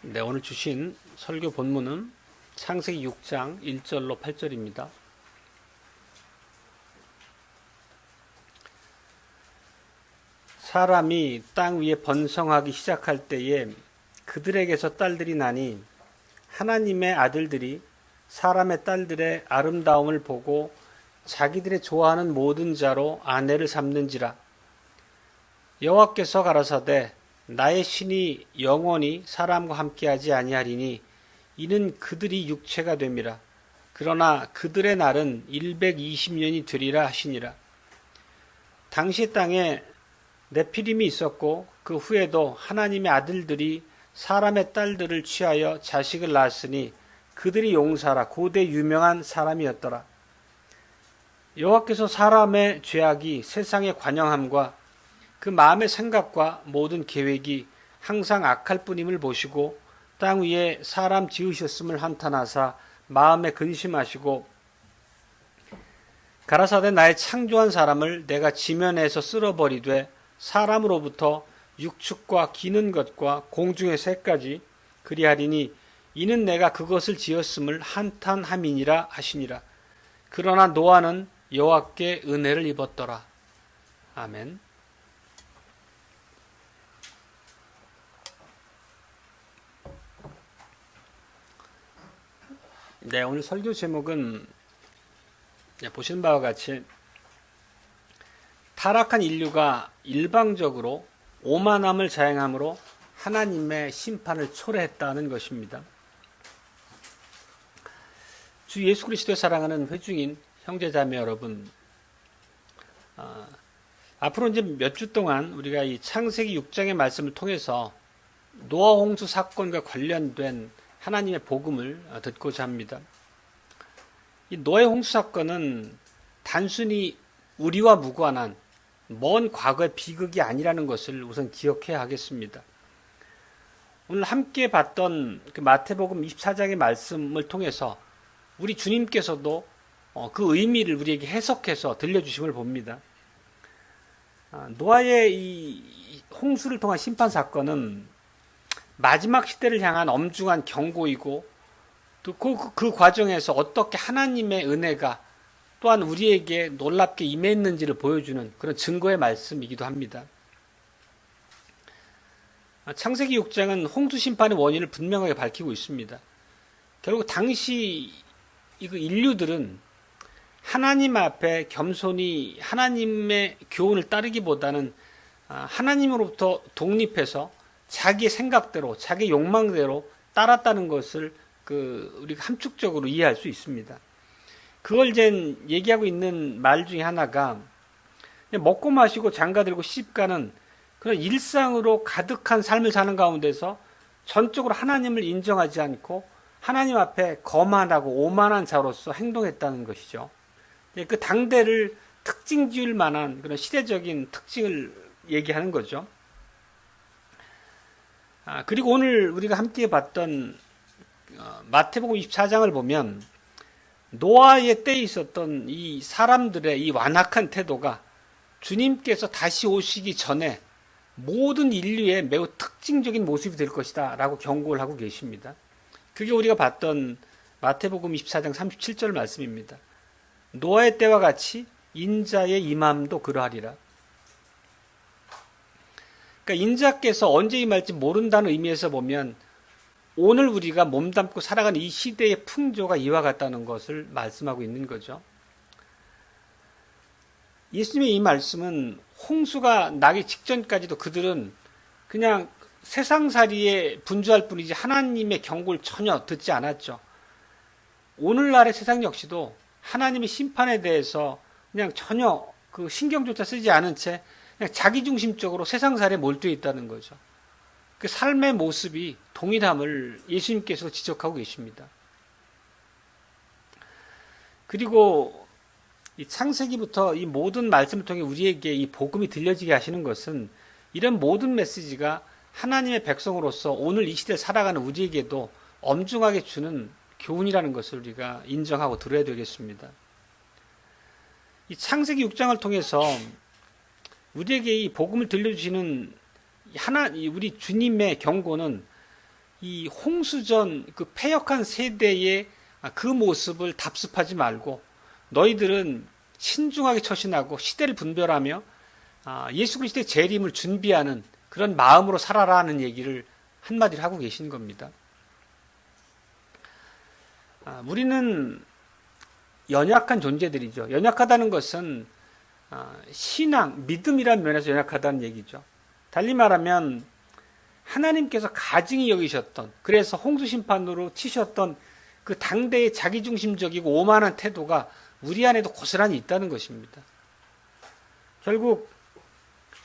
네, 오늘 주신 설교 본문은 창세기 6장 1절로 8절입니다. 사람이 땅 위에 번성하기 시작할 때에 그들에게서 딸들이 나니 하나님의 아들들이 사람의 딸들의 아름다움을 보고 자기들의 좋아하는 모든 자로 아내를 삼는지라. 여호와께서 가라사대 나의 신이 영원히 사람과 함께하지 아니하리니 이는 그들이 육체가 됨이라. 그러나 그들의 날은 120년이 되리라 하시니라. 당시 땅에 네피림이 있었고 그 후에도 하나님의 아들들이 사람의 딸들을 취하여 자식을 낳았으니 그들이 용사라 고대 유명한 사람이었더라. 여호와께서 사람의 죄악이 세상의 관영함과 그 마음의 생각과 모든 계획이 항상 악할 뿐임을 보시고 땅 위에 사람 지으셨음을 한탄하사 마음에 근심하시고 가라사대 나의 창조한 사람을 내가 지면에서 쓸어버리되 사람으로부터 육축과 기는 것과 공중의 새까지 그리하리니 이는 내가 그것을 지었음을 한탄함이니라 하시니라. 그러나 노아는 여호와께 은혜를 입었더라. 아멘. 네, 오늘 설교 제목은 보시는 바와 같이 타락한 인류가 일방적으로 오만함을 자행함으로 하나님의 심판을 초래했다는 것입니다. 주 예수 그리스도의 사랑하는 회중인 형제자매 여러분, 앞으로 이제 몇 주 동안 우리가 이 창세기 6장의 말씀을 통해서 노아 홍수 사건과 관련된 하나님의 복음을 듣고자 합니다. 이 노아의 홍수 사건은 단순히 우리와 무관한 먼 과거의 비극이 아니라는 것을 우선 기억해야 하겠습니다. 오늘 함께 봤던 그 마태복음 24장의 말씀을 통해서 우리 주님께서도 그 의미를 우리에게 해석해서 들려주심을 봅니다. 노아의 이 홍수를 통한 심판 사건은 마지막 시대를 향한 엄중한 경고이고 또 그 과정에서 어떻게 하나님의 은혜가 또한 우리에게 놀랍게 임했는지를 보여주는 그런 증거의 말씀이기도 합니다. 창세기 6장은 홍수 심판의 원인을 분명하게 밝히고 있습니다. 결국 당시 인류들은 하나님 앞에 겸손히 하나님의 교훈을 따르기보다는 하나님으로부터 독립해서 자기의 생각대로, 자기 욕망대로 따랐다는 것을 우리가 함축적으로 이해할 수 있습니다. 그걸 이제 얘기하고 있는 말 중에 하나가 먹고 마시고 장가들고 시집가는 그런 일상으로 가득한 삶을 사는 가운데서 전적으로 하나님을 인정하지 않고 하나님 앞에 거만하고 오만한 자로서 행동했다는 것이죠. 그 당대를 특징 지을 만한 그런 시대적인 특징을 얘기하는 거죠. 그리고 오늘 우리가 함께 봤던 마태복음 24장을 보면 노아의 때에 있었던 이 사람들의 이 완악한 태도가 주님께서 다시 오시기 전에 모든 인류의 매우 특징적인 모습이 될 것이다 라고 경고를 하고 계십니다. 그게 우리가 봤던 마태복음 24장 37절 말씀입니다. 노아의 때와 같이 인자의 임함도 그러하리라. 그러니까 인자께서 언제 임할지 모른다는 의미에서 보면 오늘 우리가 몸담고 살아가는 이 시대의 풍조가 이와 같다는 것을 말씀하고 있는 거죠. 예수님의 이 말씀은 홍수가 나기 직전까지도 그들은 그냥 세상살이에 분주할 뿐이지 하나님의 경고를 전혀 듣지 않았죠. 오늘날의 세상 역시도 하나님의 심판에 대해서 그냥 전혀 그 신경조차 쓰지 않은 채 그냥 자기중심적으로 세상살이에 몰두해 있다는 거죠. 그 삶의 모습이 동일함을 예수님께서 지적하고 계십니다. 그리고 이 창세기부터 이 모든 말씀을 통해 우리에게 이 복음이 들려지게 하시는 것은 이런 모든 메시지가 하나님의 백성으로서 오늘 이 시대를 살아가는 우리에게도 엄중하게 주는 교훈이라는 것을 우리가 인정하고 들어야 되겠습니다. 이 창세기 6장을 통해서 우리에게 이 복음을 들려주시는 우리 주님의 경고는 이 홍수전 그 패역한 세대의 그 모습을 답습하지 말고 너희들은 신중하게 처신하고 시대를 분별하며 예수 그리스도의 재림을 준비하는 그런 마음으로 살아라는 얘기를 한마디로 하고 계신 겁니다. 우리는 연약한 존재들이죠. 연약하다는 것은 신앙, 믿음이라는 면에서 연약하다는 얘기죠. 달리 말하면 하나님께서 가증히 여기셨던, 그래서 홍수심판으로 치셨던 그 당대의 자기중심적이고 오만한 태도가 우리 안에도 고스란히 있다는 것입니다. 결국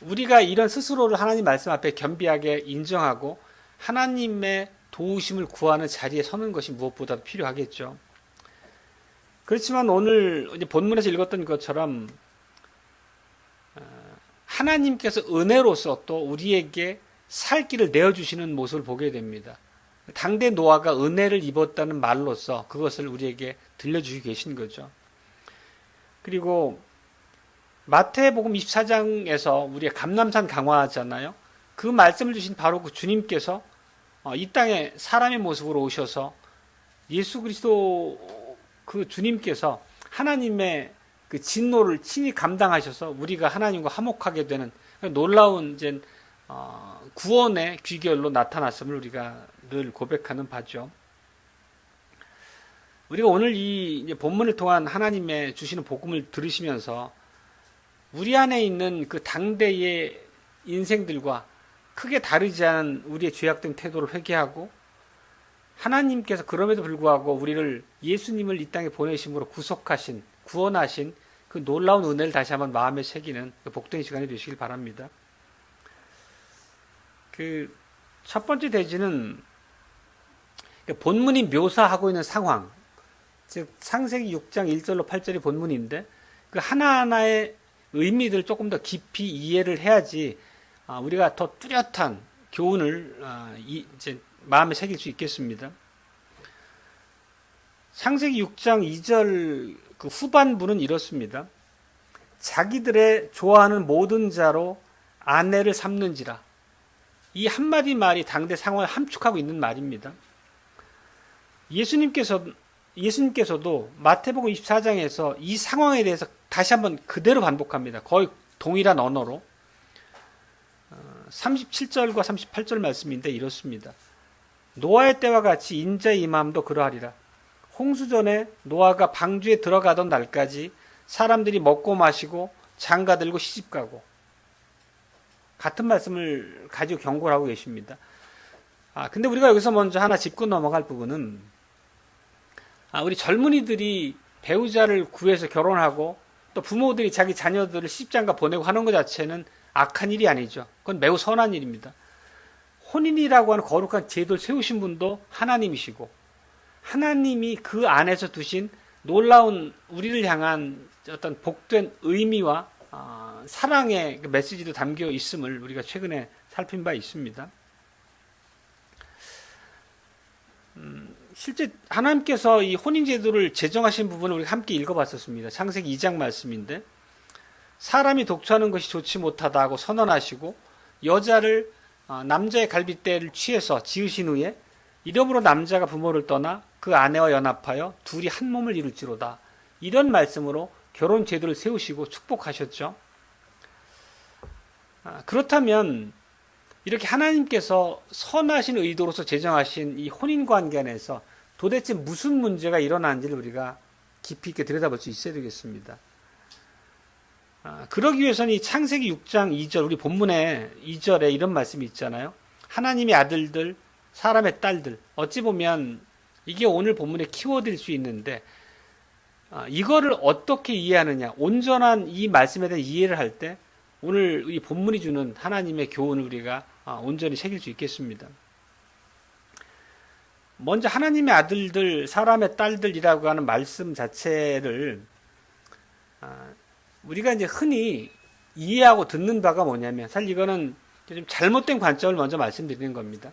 우리가 이런 스스로를 하나님 말씀 앞에 겸비하게 인정하고 하나님의 도우심을 구하는 자리에 서는 것이 무엇보다도 필요하겠죠. 그렇지만 오늘 이제 본문에서 읽었던 것처럼 하나님께서 은혜로서 또 우리에게 살 길을 내어주시는 모습을 보게 됩니다. 당대 노아가 은혜를 입었다는 말로써 그것을 우리에게 들려주시고 계신 거죠. 그리고 마태복음 24장에서 우리가 감람산 강화하잖아요. 그 말씀을 주신 바로 그 주님께서 이 땅에 사람의 모습으로 오셔서 예수 그리스도 그 주님께서 하나님의 그 진노를 친히 감당하셔서 우리가 하나님과 화목하게 되는 놀라운 이제 구원의 귀결로 나타났음을 우리가 늘 고백하는 바죠. 우리가 오늘 이 본문을 통한 하나님의 주시는 복음을 들으시면서 우리 안에 있는 그 당대의 인생들과 크게 다르지 않은 우리의 죄악된 태도를 회개하고 하나님께서 그럼에도 불구하고 우리를 예수님을 이 땅에 보내심으로 구속하신, 구원하신 그 놀라운 은혜를 다시 한번 마음에 새기는 그 복된 시간이 되시길 바랍니다. 그 첫 번째 대지는 본문이 묘사하고 있는 상황, 즉 창세기 6장 1절로 8절이 본문인데 그 하나하나의 의미들을 조금 더 깊이 이해를 해야지 우리가 더 뚜렷한 교훈을 이제 마음에 새길 수 있겠습니다. 창세기 6장 2절 그 후반부는 이렇습니다. 자기들의 좋아하는 모든 자로 아내를 삼는지라. 이 한마디 말이 당대 상황을 함축하고 있는 말입니다. 예수님께서도 마태복음 24장에서 이 상황에 대해서 다시 한번 그대로 반복합니다. 거의 동일한 언어로. 37절과 38절 말씀인데 이렇습니다. 노아의 때와 같이 인자의 임함도 그러하리라. 홍수전에 노아가 방주에 들어가던 날까지 사람들이 먹고 마시고 장가들고 시집가고 같은 말씀을 가지고 경고를 하고 계십니다. 근데 우리가 여기서 먼저 하나 짚고 넘어갈 부분은 우리 젊은이들이 배우자를 구해서 결혼하고 또 부모들이 자기 자녀들을 시집장가 보내고 하는 것 자체는 악한 일이 아니죠. 그건 매우 선한 일입니다. 혼인이라고 하는 거룩한 제도를 세우신 분도 하나님이시고 하나님이 그 안에서 두신 놀라운 우리를 향한 어떤 복된 의미와 사랑의 메시지도 담겨 있음을 우리가 최근에 살핀 바 있습니다. 실제 하나님께서 이 혼인제도를 제정하신 부분을 우리가 함께 읽어봤었습니다. 창세기 2장 말씀인데 사람이 독처하는 것이 좋지 못하다고 선언하시고 여자를 남자의 갈빗대를 취해서 지으신 후에 이러므로 남자가 부모를 떠나 그 아내와 연합하여 둘이 한 몸을 이룰지로다. 이런 말씀으로 결혼 제도를 세우시고 축복하셨죠. 그렇다면 이렇게 하나님께서 선하신 의도로서 제정하신 이 혼인관계 안에서 도대체 무슨 문제가 일어나는지를 우리가 깊이 있게 들여다볼 수 있어야 되겠습니다. 그러기 위해서는 이 창세기 6장 2절 우리 본문에 2절에 이런 말씀이 있잖아요. 하나님의 아들들, 사람의 딸들. 어찌 보면 이게 오늘 본문의 키워드일 수 있는데 이거를 어떻게 이해하느냐, 온전한 이 말씀에 대한 이해를 할 때 오늘 이 본문이 주는 하나님의 교훈을 우리가 온전히 새길 수 있겠습니다. 먼저 하나님의 아들들, 사람의 딸들이라고 하는 말씀 자체를 우리가 이제 흔히 이해하고 듣는 바가 뭐냐면 사실 이거는 좀 잘못된 관점을 먼저 말씀드리는 겁니다.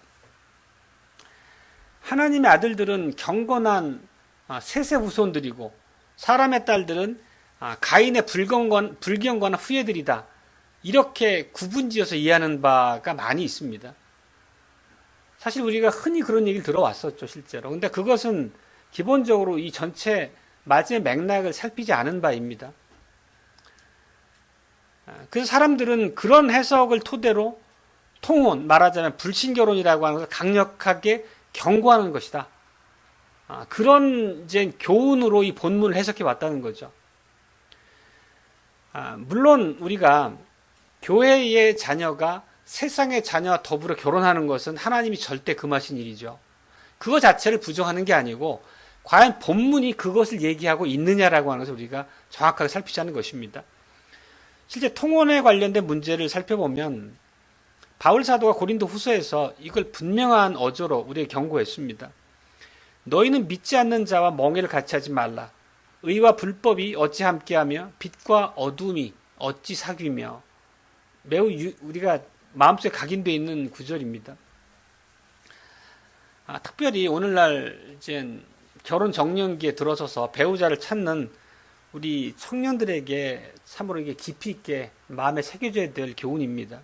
하나님의 아들들은 경건한 셋의 후손들이고 사람의 딸들은 가인의 불경건한 후예들이다. 이렇게 구분지어서 이해하는 바가 많이 있습니다. 사실 우리가 흔히 그런 얘기를 들어왔었죠, 실제로. 근데 그것은 기본적으로 이 전체 말씀의 맥락을 살피지 않은 바입니다. 그래서 사람들은 그런 해석을 토대로 통혼, 말하자면 불신결혼이라고 하는 것을 강력하게 경고하는 것이다. 그런 이제 교훈으로 이 본문을 해석해 왔다는 거죠. 물론 우리가 교회의 자녀가 세상의 자녀와 더불어 결혼하는 것은 하나님이 절대 금하신 일이죠. 그거 자체를 부정하는 게 아니고 과연 본문이 그것을 얘기하고 있느냐라고 하는 것을 우리가 정확하게 살피자는 것입니다. 실제 통혼에 관련된 문제를 살펴보면 바울 사도가 고린도 후서에서 이걸 분명한 어조로 우리에게 경고했습니다. 너희는 믿지 않는 자와 멍에를 같이 하지 말라. 의와 불법이 어찌 함께하며 빛과 어둠이 어찌 사귀며. 매우 우리가 마음속에 각인되어 있는 구절입니다. 특별히 오늘날 이제 결혼 정년기에 들어서서 배우자를 찾는 우리 청년들에게 참으로 이게 깊이 있게 마음에 새겨져야 될 교훈입니다.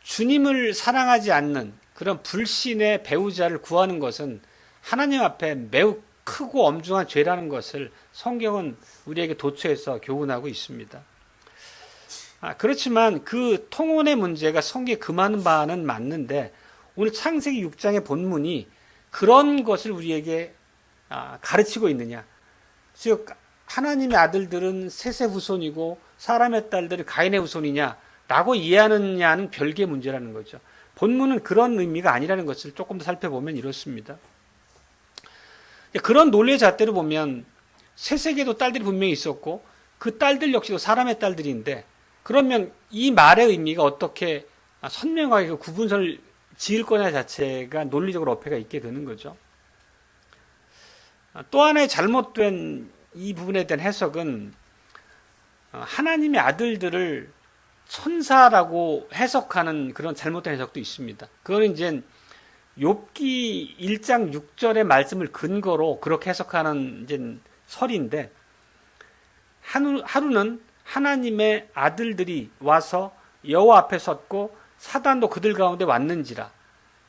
주님을 사랑하지 않는 그런 불신의 배우자를 구하는 것은 하나님 앞에 매우 크고 엄중한 죄라는 것을 성경은 우리에게 도처에서 교훈하고 있습니다. 그렇지만 그 통혼의 문제가 성경에 금하는 바는 맞는데 오늘 창세기 6장의 본문이 그런 것을 우리에게 가르치고 있느냐. 즉 하나님의 아들들은 셋의 후손이고 사람의 딸들이 가인의 후손이냐라고 이해하느냐는 별개의 문제라는 거죠. 본문은 그런 의미가 아니라는 것을 조금 더 살펴보면 이렇습니다. 그런 논리의 잣대로 보면 셋에게도 딸들이 분명히 있었고 그 딸들 역시도 사람의 딸들인데 그러면 이 말의 의미가 어떻게 선명하게 그 구분선을 지을 거냐 자체가 논리적으로 어폐가 있게 되는 거죠. 또 하나의 잘못된 이 부분에 대한 해석은 하나님의 아들들을 천사라고 해석하는 그런 잘못된 해석도 있습니다. 그거는 이제 욥기 1장 6절의 말씀을 근거로 그렇게 해석하는 이제 설인데 하루는 하나님의 아들들이 와서 여호와 앞에 섰고 사단도 그들 가운데 왔는지라.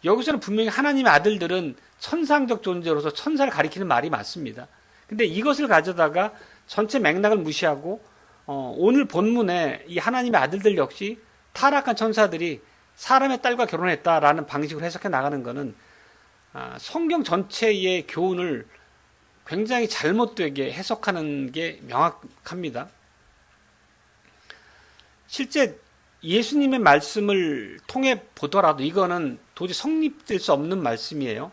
여기서는 분명히 하나님의 아들들은 천상적 존재로서 천사를 가리키는 말이 맞습니다. 근데 이것을 가져다가 전체 맥락을 무시하고 오늘 본문에 이 하나님의 아들들 역시 타락한 천사들이 사람의 딸과 결혼했다라는 방식으로 해석해 나가는 것은 성경 전체의 교훈을 굉장히 잘못되게 해석하는 게 명확합니다. 실제 예수님의 말씀을 통해 보더라도 이거는 도저히 성립될 수 없는 말씀이에요.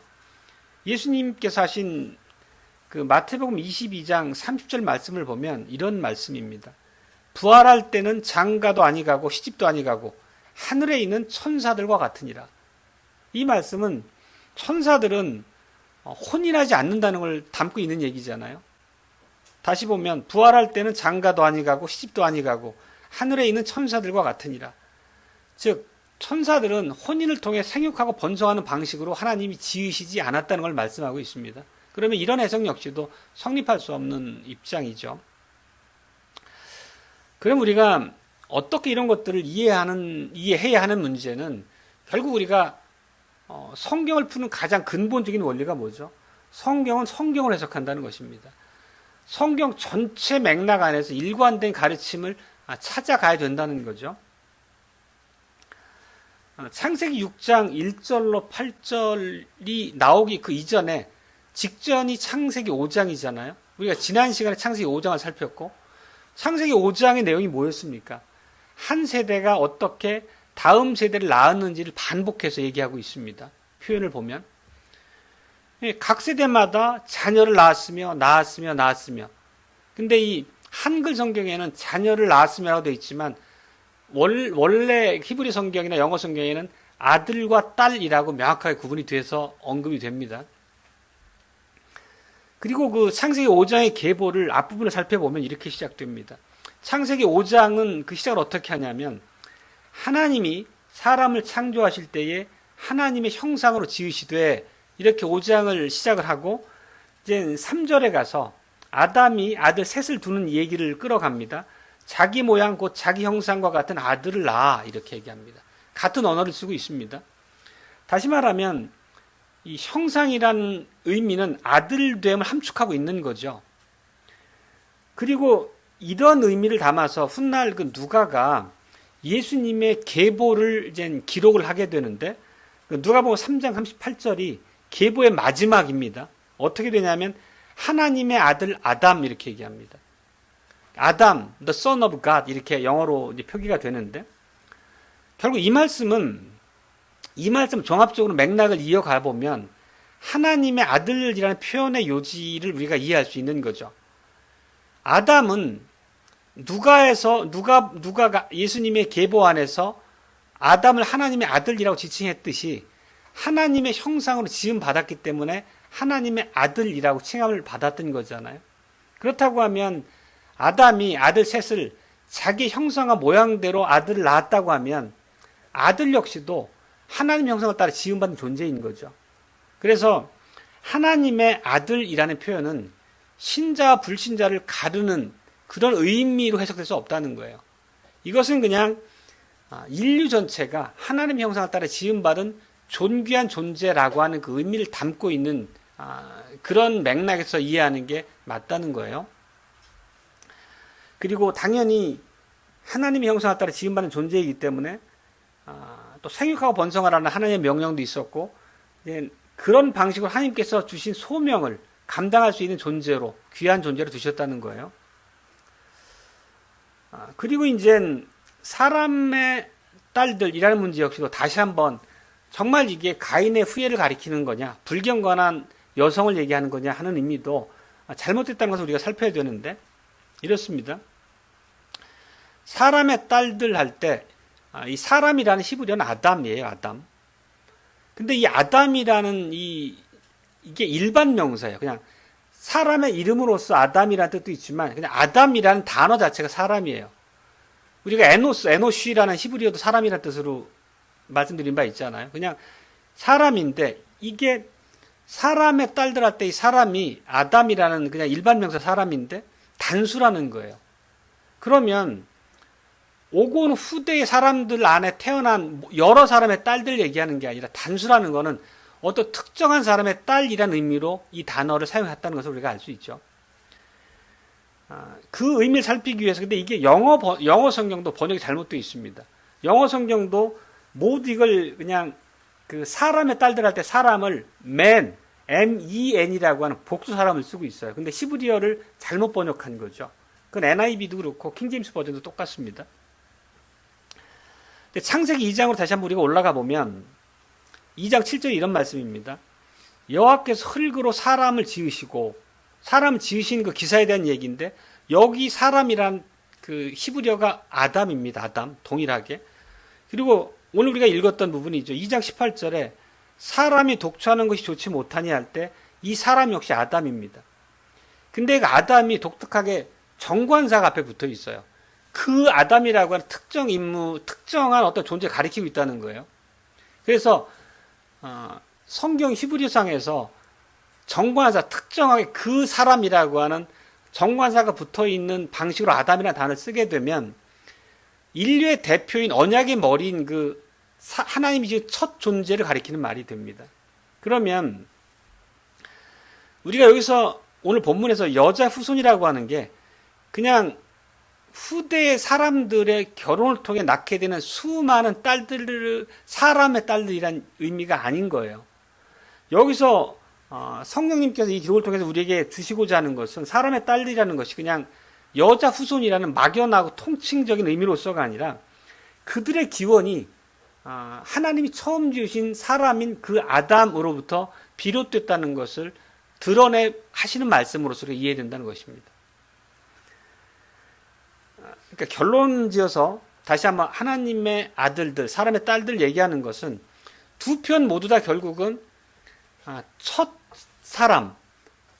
예수님께서 하신 그 마태복음 22장 30절 말씀을 보면 이런 말씀입니다. 부활할 때는 장가도 아니가고 시집도 아니가고 하늘에 있는 천사들과 같으니라. 이 말씀은 천사들은 혼인하지 않는다는 걸 담고 있는 얘기잖아요. 다시 보면 부활할 때는 장가도 아니가고 시집도 아니가고 하늘에 있는 천사들과 같으니라. 즉 천사들은 혼인을 통해 생육하고 번성하는 방식으로 하나님이 지으시지 않았다는 걸 말씀하고 있습니다. 그러면 이런 해석 역시도 성립할 수 없는 입장이죠. 그럼 우리가 어떻게 이런 것들을 이해해야 하는 문제는 결국 우리가 성경을 푸는 가장 근본적인 원리가 뭐죠? 성경은 성경을 해석한다는 것입니다. 성경 전체 맥락 안에서 일관된 가르침을 찾아가야 된다는 거죠. 창세기 6장 1절로 8절이 나오기 그 이전에 직전이 창세기 5장이잖아요. 우리가 지난 시간에 창세기 5장을 살폈고 창세기 5장의 내용이 뭐였습니까? 한 세대가 어떻게 다음 세대를 낳았는지를 반복해서 얘기하고 있습니다. 표현을 보면 각 세대마다 자녀를 낳았으며 근데 이 한글 성경에는 자녀를 낳았으며라고 되어 있지만 원래 히브리 성경이나 영어 성경에는 아들과 딸이라고 명확하게 구분이 돼서 언급이 됩니다. 그리고 그 창세기 5장의 계보를 앞부분을 살펴보면 이렇게 시작됩니다. 창세기 5장은 그 시작을 어떻게 하냐면 하나님이 사람을 창조하실 때에 하나님의 형상으로 지으시되 이렇게 5장을 시작을 하고 이제 3절에 가서 아담이 아들 셋을 두는 얘기를 끌어갑니다. 자기 모양 곧 자기 형상과 같은 아들을 낳아 이렇게 얘기합니다. 같은 언어를 쓰고 있습니다. 다시 말하면 이 형상이라는 의미는 아들됨을 함축하고 있는 거죠. 그리고 이런 의미를 담아서 훗날 그 누가가 예수님의 계보를 이제 기록을 하게 되는데, 누가복음 3장 38절이 계보의 마지막입니다. 어떻게 되냐면 하나님의 아들 아담 이렇게 얘기합니다. 아담, the son of God 이렇게 영어로 이제 표기가 되는데, 결국 이 말씀 종합적으로 맥락을 이어가 보면 하나님의 아들이라는 표현의 요지를 우리가 이해할 수 있는 거죠. 아담은 누가가 예수님의 계보 안에서 아담을 하나님의 아들이라고 지칭했듯이 하나님의 형상으로 지음 받았기 때문에 하나님의 아들이라고 칭함을 받았던 거잖아요. 그렇다고 하면 아담이 아들 셋을 자기 형상과 모양대로 아들을 낳았다고 하면 아들 역시도 하나님 형상을 따라 지음받은 존재인 거죠. 그래서 하나님의 아들이라는 표현은 신자와 불신자를 가르는 그런 의미로 해석될 수 없다는 거예요. 이것은 그냥 인류 전체가 하나님 형상을 따라 지음받은 존귀한 존재라고 하는 그 의미를 담고 있는 그런 맥락에서 이해하는 게 맞다는 거예요. 그리고 당연히 하나님의 형상을 따라 지음받은 존재이기 때문에 또 생육하고 번성하라는 하나님의 명령도 있었고, 그런 방식으로 하나님께서 주신 소명을 감당할 수 있는 존재로, 귀한 존재로 두셨다는 거예요. 그리고 이제 사람의 딸들이라는 문제 역시도 다시 한번 정말 이게 가인의 후예를 가리키는 거냐, 불경 관한 여성을 얘기하는 거냐 하는 의미도 잘못됐다는 것을 우리가 살펴야 되는데, 이렇습니다. 사람의 딸들 할 때 이 사람이라는 히브리어는 아담이에요. 아담. 근데 이 아담이라는 이게 일반 명사예요. 그냥 사람의 이름으로서 아담이라는 뜻도 있지만 그냥 아담이라는 단어 자체가 사람이에요. 우리가 에노쉬라는 히브리어도 사람이라는 뜻으로 말씀드린 바 있잖아요. 그냥 사람인데 이게 사람의 딸들 할 때 이 사람이 아담이라는 그냥 일반 명사 사람인데 단수라는 거예요. 그러면 오고 온 후대의 사람들 안에 태어난 여러 사람의 딸들 얘기하는 게 아니라 단수라는 거는 어떤 특정한 사람의 딸이라는 의미로 이 단어를 사용했다는 것을 우리가 알 수 있죠. 그 의미를 살피기 위해서, 근데 이게 영어 성경도 번역이 잘못되어 있습니다. 영어 성경도 모두 이걸 그냥 그 사람의 딸들 할 때 사람을 man, M-E-N이라고 하는 복수 사람을 쓰고 있어요. 근데 히브리어를 잘못 번역한 거죠. 그건 NIV도 그렇고 킹제임스 버전도 똑같습니다. 창세기 2장으로 다시 한번 우리가 올라가 보면 2장 7절에 이런 말씀입니다. 여호와께서 흙으로 사람을 지으시고, 사람을 지으신 그 기사에 대한 얘기인데, 여기 사람이란 그 히브리어가 아담입니다. 아담, 동일하게. 그리고 오늘 우리가 읽었던 부분이죠. 2장 18절에 사람이 독처하는 것이 좋지 못하니 할 때 이 사람 역시 아담입니다. 근데 그 아담이 독특하게 정관사가 앞에 붙어 있어요. 그 아담이라고 하는 특정 인물, 특정한 어떤 존재를 가리키고 있다는 거예요. 그래서 성경 히브리어상에서 정관사, 특정하게 그 사람이라고 하는 정관사가 붙어있는 방식으로 아담이라는 단어를 쓰게 되면 인류의 대표인 언약의 머리인 그 하나님이 지은 첫 존재를 가리키는 말이 됩니다. 그러면 우리가 여기서 오늘 본문에서 여자 후손이라고 하는 게 그냥 후대의 사람들의 결혼을 통해 낳게 되는 수많은 딸들을 사람의 딸들이란 의미가 아닌 거예요. 여기서 성령님께서 이 기록을 통해서 우리에게 주시고자 하는 것은 사람의 딸들이라는 것이 그냥 여자 후손이라는 막연하고 통칭적인 의미로서가 아니라 그들의 기원이 하나님이 처음 지으신 사람인 그 아담으로부터 비롯됐다는 것을 드러내 하시는 말씀으로서 이해된다는 것입니다. 그러니까 결론 지어서 다시 한번 하나님의 아들들, 사람의 딸들 얘기하는 것은 두 편 모두 다 결국은 첫 사람,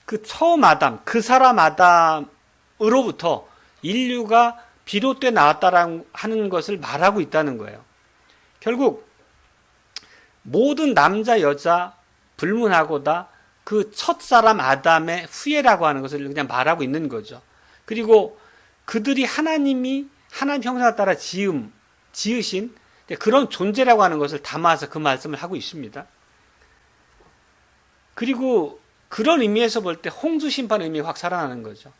그 처음 아담, 그 사람 아담으로부터 인류가 비롯돼 나왔다라는 하는 것을 말하고 있다는 거예요. 결국 모든 남자, 여자 불문하고 다 그 첫 사람 아담의 후예라고 하는 것을 그냥 말하고 있는 거죠. 그리고 그들이 하나님 형상에 따라 지으신 그런 존재라고 하는 것을 담아서 그 말씀을 하고 있습니다. 그리고 그런 의미에서 볼 때 홍수 심판 의미가 확 살아나는 거죠.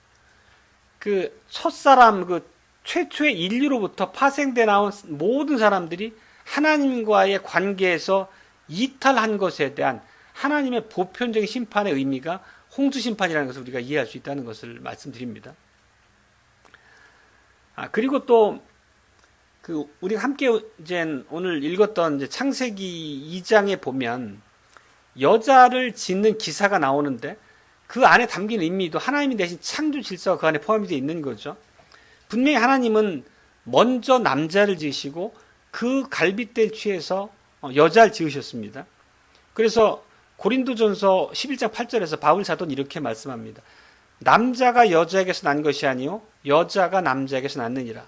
그 첫사람, 그 최초의 인류로부터 파생돼 나온 모든 사람들이 하나님과의 관계에서 이탈한 것에 대한 하나님의 보편적인 심판의 의미가 홍수 심판이라는 것을 우리가 이해할 수 있다는 것을 말씀드립니다. 그리고 또 우리가 함께 이제 오늘 읽었던 이제 창세기 2장에 보면 여자를 짓는 기사가 나오는데 그 안에 담긴 의미도 하나님이 대신 창조 질서가 그 안에 포함이 되어 있는 거죠. 분명히 하나님은 먼저 남자를 지으시고 그 갈빗대를 취해서 여자를 지으셨습니다. 그래서 고린도전서 11장 8절에서 바울 사도는 이렇게 말씀합니다. 남자가 여자에게서 난 것이 아니요 여자가 남자에게서 났느니라.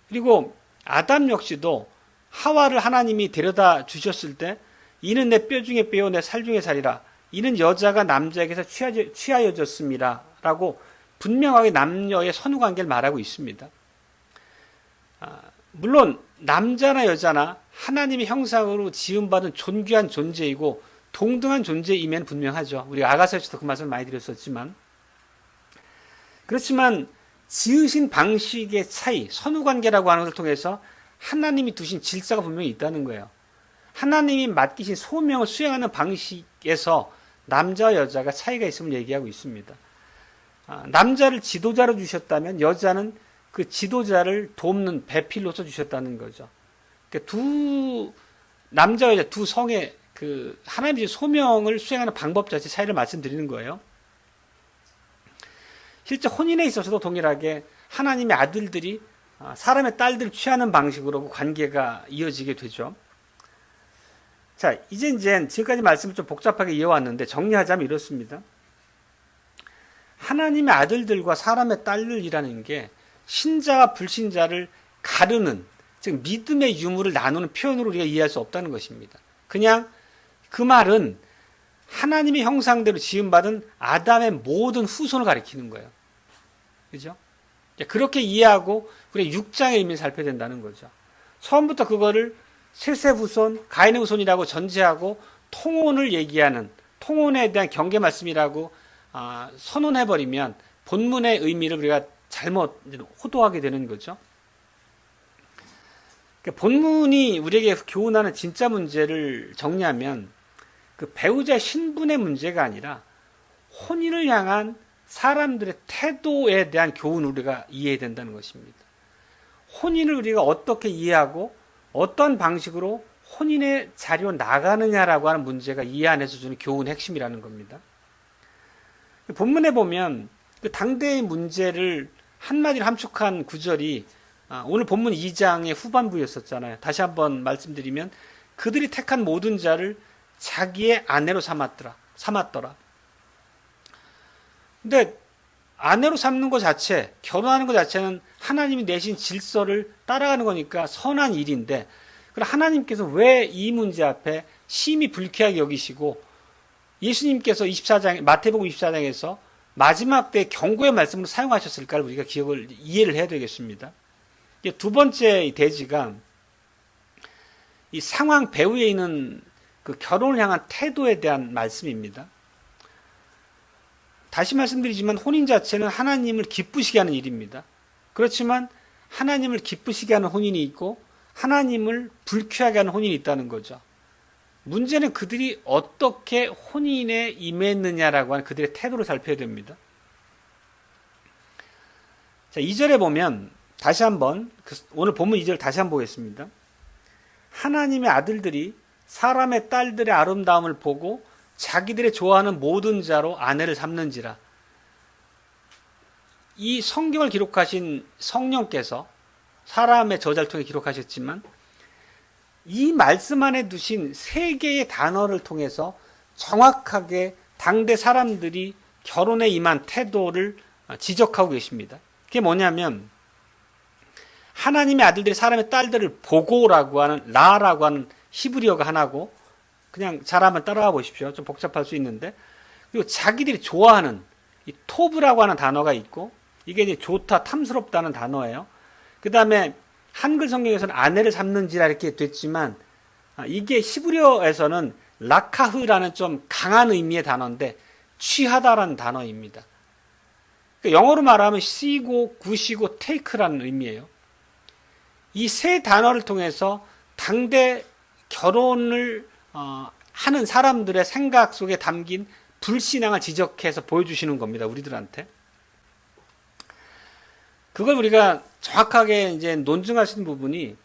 그리고 아담 역시도 하와를 하나님이 데려다 주셨을 때 이는 내 뼈 중에 뼈요 내 살 중에 살이라. 이는 여자가 남자에게서 취하여졌습니다. 라고 분명하게 남녀의 선후관계를 말하고 있습니다. 물론 남자나 여자나 하나님의 형상으로 지음받은 존귀한 존재이고 동등한 존재임에는 분명하죠. 우리가 아가서에서도 그 말씀을 많이 드렸었지만 그렇지만 지으신 방식의 차이, 선후관계라고 하는 것을 통해서 하나님이 두신 질서가 분명히 있다는 거예요. 하나님이 맡기신 소명을 수행하는 방식에서 남자와 여자가 차이가 있음을 얘기하고 있습니다. 남자를 지도자로 주셨다면 여자는 그 지도자를 돕는 배필로서 주셨다는 거죠. 그러니까 남자와 여자 두 성의 그 하나님의 소명을 수행하는 방법 자체 차이를 말씀드리는 거예요. 실제 혼인에 있어서도 동일하게 하나님의 아들들이 사람의 딸들을 취하는 방식으로 관계가 이어지게 되죠. 자, 이제 지금까지 말씀을 좀 복잡하게 이어왔는데 정리하자면 이렇습니다. 하나님의 아들들과 사람의 딸들이라는 게 신자와 불신자를 가르는, 즉 믿음의 유무를 나누는 표현으로 우리가 이해할 수 없다는 것입니다. 그냥 그 말은 하나님의 형상대로 지음받은 아담의 모든 후손을 가리키는 거예요. 그죠? 그렇게 이해하고 우리가 6장의 의미를 살펴야 된다는 거죠. 처음부터 그거를 셋의 후손, 가인의 후손이라고 전제하고 통혼을 얘기하는 통혼에 대한 경계 말씀이라고 선언해버리면 본문의 의미를 우리가 잘못 호도하게 되는 거죠. 그러니까 본문이 우리에게 교훈하는 진짜 문제를 정리하면 그 배우자의 신분의 문제가 아니라 혼인을 향한 사람들의 태도에 대한 교훈을 우리가 이해해야 된다는 것입니다. 혼인을 우리가 어떻게 이해하고 어떤 방식으로 혼인의 자리로 나가느냐라고 하는 문제가 이해 안에서 주는 교훈의 핵심이라는 겁니다. 본문에 보면 그 당대의 문제를 한마디로 함축한 구절이 오늘 본문 2장의 후반부였었잖아요. 다시 한번 말씀드리면 그들이 택한 모든 자를 자기의 아내로 삼았더라. 근데 아내로 삼는 것 자체, 결혼하는 것 자체는 하나님이 내신 질서를 따라가는 거니까 선한 일인데, 그럼 하나님께서 왜 이 문제 앞에 심히 불쾌하게 여기시고 예수님께서 마태복음 24장에서 마지막 때 경고의 말씀으로 사용하셨을까를 우리가 이해를 해야 되겠습니다. 두 번째 대지가 이 상황 배후에 있는 그 결혼을 향한 태도에 대한 말씀입니다. 다시 말씀드리지만 혼인 자체는 하나님을 기쁘시게 하는 일입니다. 그렇지만 하나님을 기쁘시게 하는 혼인이 있고 하나님을 불쾌하게 하는 혼인이 있다는 거죠. 문제는 그들이 어떻게 혼인에 임했느냐라고 하는 그들의 태도를 살펴야 됩니다. 자, 2절에 보면 다시 한번 오늘 본문 2절 다시 한번 보겠습니다. 하나님의 아들들이 사람의 딸들의 아름다움을 보고 자기들의 좋아하는 모든 자로 아내를 삼는지라. 이 성경을 기록하신 성령께서 사람의 저자를 통해 기록하셨지만 이 말씀 안에 두신 세 개의 단어를 통해서 정확하게 당대 사람들이 결혼에 임한 태도를 지적하고 계십니다. 그게 뭐냐면 하나님의 아들들이 사람의 딸들을 보고라고 하는 라라고 하는 히브리어가 하나고 그냥 잘 한번 따라와 보십시오. 좀 복잡할 수 있는데 그리고 자기들이 좋아하는 이 토브라고 하는 단어가 있고 이게 이제 좋다, 탐스럽다는 단어예요. 그 다음에 한글 성경에서는 아내를 삼는지라 이렇게 됐지만 이게 히브리어에서는 라카흐라는 좀 강한 의미의 단어인데 취하다라는 단어입니다. 그러니까 영어로 말하면 씨고 굿이고 테이크라는 의미예요. 이 세 단어를 통해서 당대 결혼을 하는 사람들의 생각 속에 담긴 불신앙을 지적해서 보여주시는 겁니다. 우리들한테. 그걸 우리가 정확하게 이제 논증할 수 있는 부분이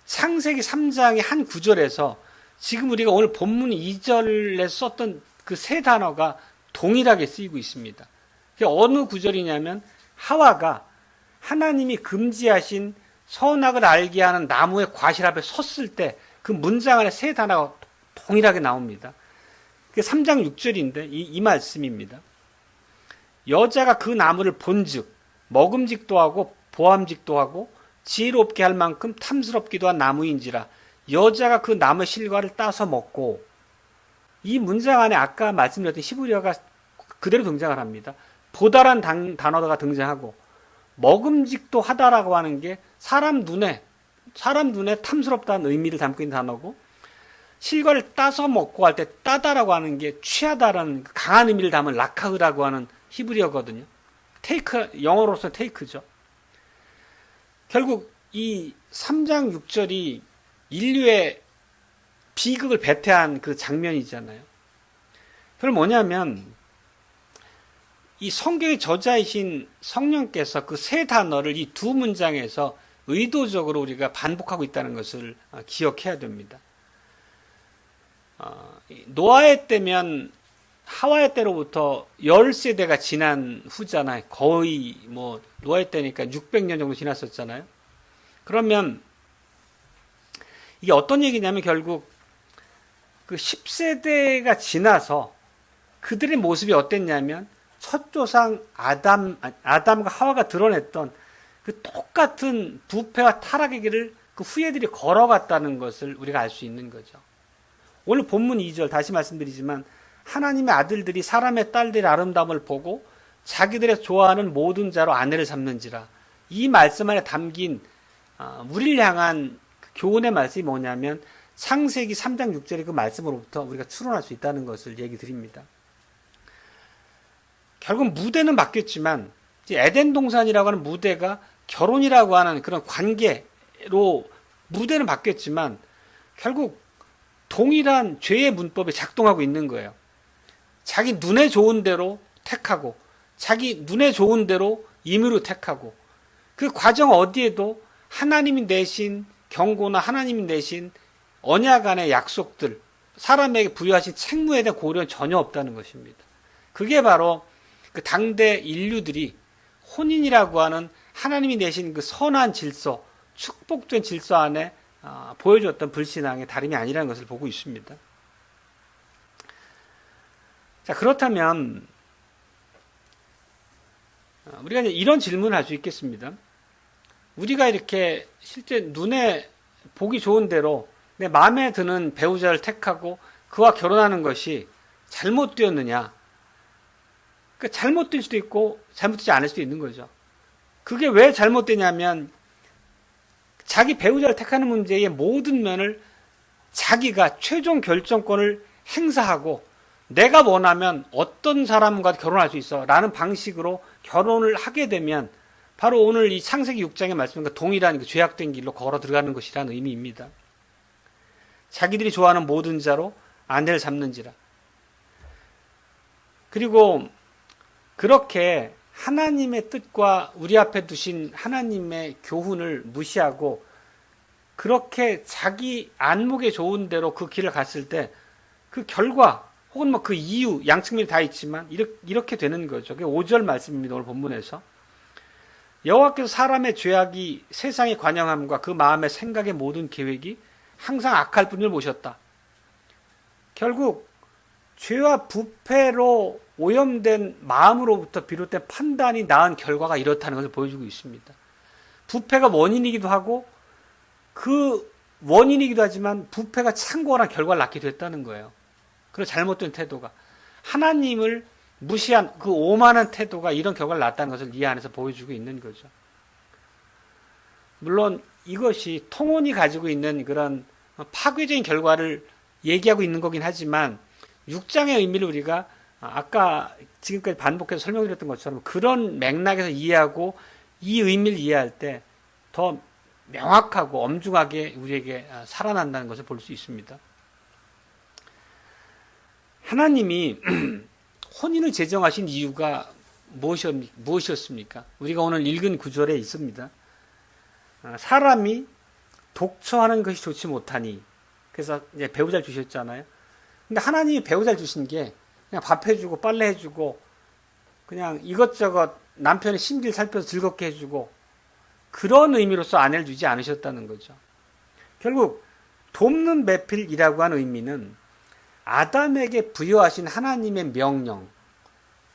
창세기 3장의 한 구절에서 지금 우리가 오늘 본문 2절에 썼던 그 세 단어가 동일하게 쓰이고 있습니다. 그게 어느 구절이냐면 하와가 하나님이 금지하신 선악을 알게 하는 나무의 과실 앞에 섰을 때 그 문장 안에 세 단어가 동일하게 나옵니다. 그게 3장 6절인데 이 말씀입니다. 여자가 그 나무를 본즉 먹음직도 하고 보암직도 하고 지혜롭게 할 만큼 탐스럽기도 한 나무인지라 여자가 그 나무 실과를 따서 먹고 이 문장 안에 아까 말씀드렸던 히브리어가 그대로 등장을 합니다. 보다란 단어가 등장하고 먹음직도 하다라고 하는 게 사람 눈에 탐스럽다는 의미를 담고 있는 단어고 실과를 따서 먹고 할 때 따다라고 하는 게 취하다라는 강한 의미를 담은 라카흐라고 하는 히브리어거든요. 테이크, 영어로서 테이크죠. 결국 이 3장 6절이 인류의 비극을 배태한 그 장면이잖아요. 그건 뭐냐면 이 성경의 저자이신 성령께서 그 세 단어를 이 두 문장에서 의도적으로 우리가 반복하고 있다는 것을 기억해야 됩니다. 노아의 때면 하와의 때로부터 10세대가 지난 후잖아요. 거의 노아의 때니까 600년 정도 지났었잖아요. 그러면 이게 어떤 얘기냐면 결국 그 10세대가 지나서 그들의 모습이 어땠냐면 첫 조상 아담과 하와가 드러냈던 그 똑같은 부패와 타락의 길을 그 후예들이 걸어갔다는 것을 우리가 알 수 있는 거죠. 오늘 본문 2절 다시 말씀드리지만 하나님의 아들들이 사람의 딸들의 아름다움을 보고 자기들의 좋아하는 모든 자로 아내를 삼는지라. 이 말씀 안에 담긴 우리를 향한 교훈의 말씀이 뭐냐면 창세기 3장 6절의 그 말씀으로부터 우리가 추론할 수 있다는 것을 얘기 드립니다. 결국 무대는 바뀌었지만 에덴 동산이라고 하는 무대가 결혼이라고 하는 그런 관계로 무대는 바뀌었지만 결국 동일한 죄의 문법이 작동하고 있는 거예요. 자기 눈에 좋은 대로 택하고 자기 눈에 좋은 대로 임의로 택하고 그 과정 어디에도 하나님이 내신 경고나 하나님이 내신 언약 안의 약속들, 사람에게 부여하신 책무에 대한 고려는 전혀 없다는 것입니다. 그게 바로 그 당대 인류들이 혼인이라고 하는 하나님이 내신 그 선한 질서, 축복된 질서 안에 보여줬던 불신앙의 다름이 아니라는 것을 보고 있습니다. 자, 그렇다면 우리가 이제 이런 질문을 할 수 있겠습니다. 우리가 이렇게 실제 눈에 보기 좋은 대로 내 마음에 드는 배우자를 택하고 그와 결혼하는 것이 잘못되었느냐? 그러니까 잘못될 수도 있고 잘못되지 않을 수도 있는 거죠. 그게 왜 잘못되냐면 자기 배우자를 택하는 문제의 모든 면을 자기가 최종 결정권을 행사하고 내가 원하면 어떤 사람과 결혼할 수 있어 라는 방식으로 결혼을 하게 되면 바로 오늘 이 창세기 6장의 말씀과 동일한 그 죄악된 길로 걸어 들어가는 것이라는 의미입니다. 자기들이 좋아하는 모든 자로 아내를 삼는지라. 그리고 그렇게 하나님의 뜻과 우리 앞에 두신 하나님의 교훈을 무시하고 그렇게 자기 안목에 좋은 대로 그 길을 갔을 때 그 결과 혹은 그 이유 양측면이 다 있지만 이렇게 되는 거죠. 그게 5절 말씀입니다. 오늘 본문에서. 여호와께서 사람의 죄악이 세상의 관영함과 그 마음의 생각의 모든 계획이 항상 악할 뿐을 보셨다. 결국 죄와 부패로 오염된 마음으로부터 비롯된 판단이 낳은 결과가 이렇다는 것을 보여주고 있습니다. 부패가 원인이기도 하고 그 원인이기도 하지만 부패가 참고한 결과를 낳게 됐다는 거예요. 그리고 잘못된 태도가 하나님을 무시한 그 오만한 태도가 이런 결과를 낳았다는 것을 이 안에서 보여주고 있는 거죠. 물론 이것이 통혼이 가지고 있는 그런 파괴적인 결과를 얘기하고 있는 거긴 하지만 6장의 의미를 우리가 아까 지금까지 반복해서 설명드렸던 것처럼 그런 맥락에서 이해하고 이 의미를 이해할 때 더 명확하고 엄중하게 우리에게 살아난다는 것을 볼 수 있습니다. 하나님이 혼인을 제정하신 이유가 무엇이었습니까? 우리가 오늘 읽은 구절에 있습니다. 사람이 독처하는 것이 좋지 못하니, 그래서 이제 배우자를 주셨잖아요. 근데 하나님이 배우자를 주신 게 그냥 밥 해주고 빨래 해주고 그냥 이것저것 남편의 심기를 살펴서 즐겁게 해주고 그런 의미로서 아내를 주지 않으셨다는 거죠. 결국 돕는 배필이라고 하는 의미는 아담에게 부여하신 하나님의 명령,